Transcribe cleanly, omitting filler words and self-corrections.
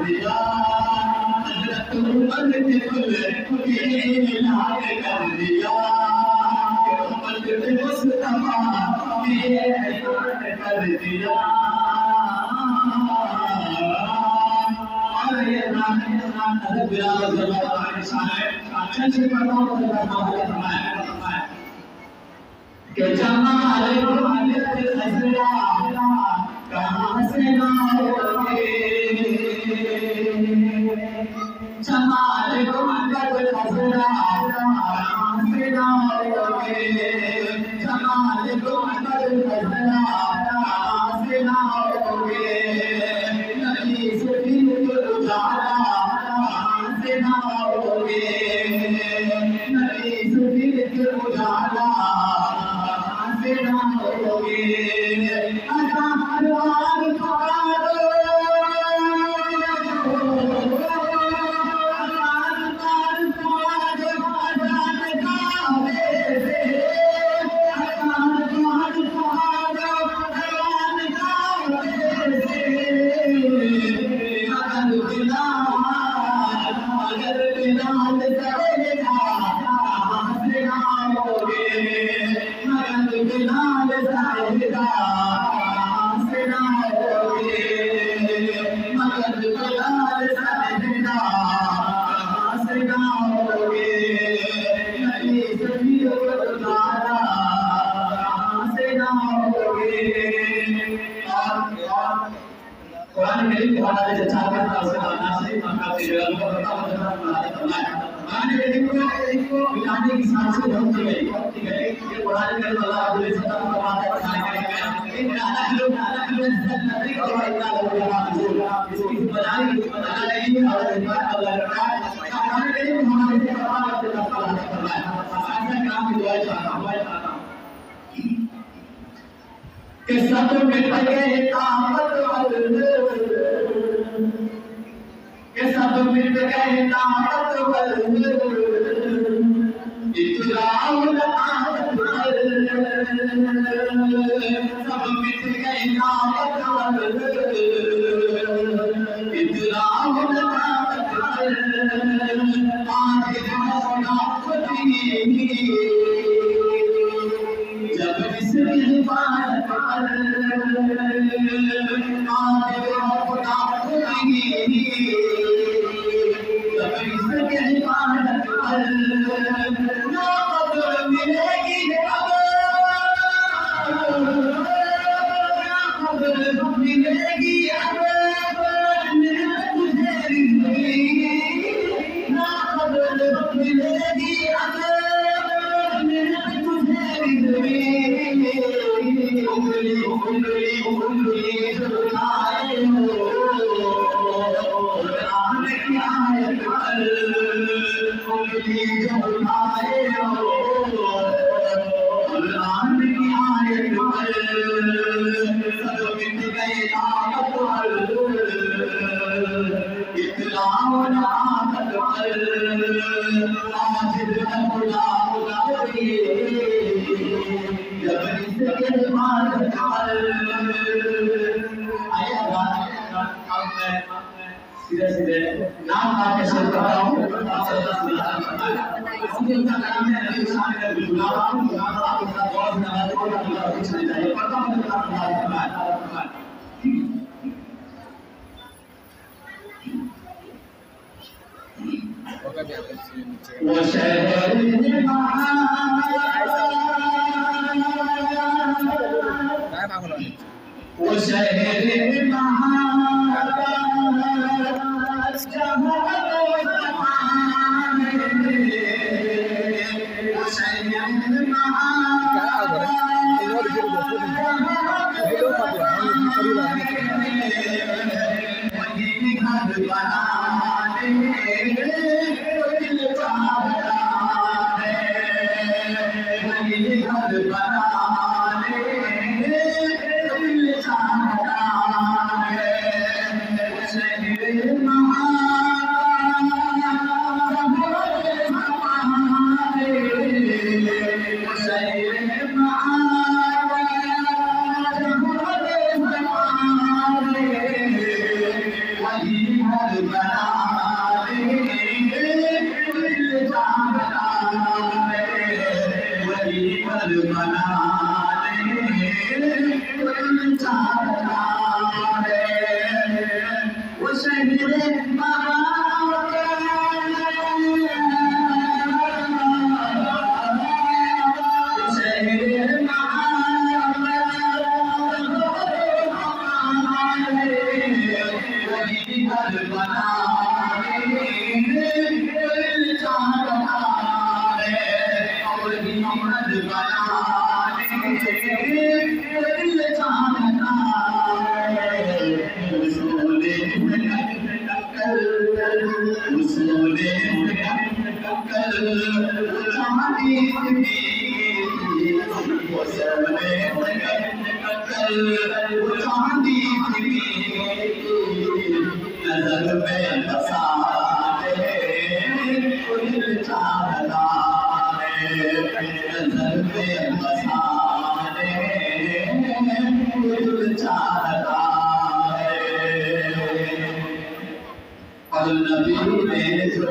दिया हजरत उमर ने खुद के लाल कर दिया उम्मत ने मुस्तफा के ऐलान कर दिया और ये हज़रत बिलाल रज़ियल्लाहु अन्हु है अच्छा से पढ़ो कि जमाल वालिद खजरा कहाँ से लाओगे जमाल वालिद खजरा कहाँ से लाओगे जमाल वालिद खजरा कहाँ से लाओगे नबी से दिल उजाला कहाँ से लाओगे नबी से दिल उजाला के सब मिट गए ताकतवर के सब मिट गए ताकतवर इतराउल ताकतवर सब मिट गए ताकतवर इतराउल ताकतवर आज होना खुदी जब इसकी इबादत कर आज होना खुदी जब इसकी इबादत कर ना कब्र मिलेगी अब ना कब्र मिलेगी अब तुझे रिज़्क़ी ना कब्र मिलेगी अब तुझे रिज़्क़ी उंगली उंगली उंगली झुकाए हो कुरान की आयत पर उंगली झुकाए हो कुरान की आयत पर सब मिट गए ताकत पर इतलाओ ताकत पर आखिर खुदा जब इसके इबादत कर आया सीधे सीधे नाम का शेर करता हूँ उनका नाम है नबी शामिल गुलाम आपका बहुत नवाज को कुछ नहीं चाहिए पढ़ता हूँ वो शहर वो शहर महाराज जहाँ वो शहर बना दे, दिल चाहता है वली पर बना दे, दिल चाहता है वो शहीद नजर में बसा दे, दिल चाहता है नजर में बसा दे, दिल चाहता है। और नबी ने जो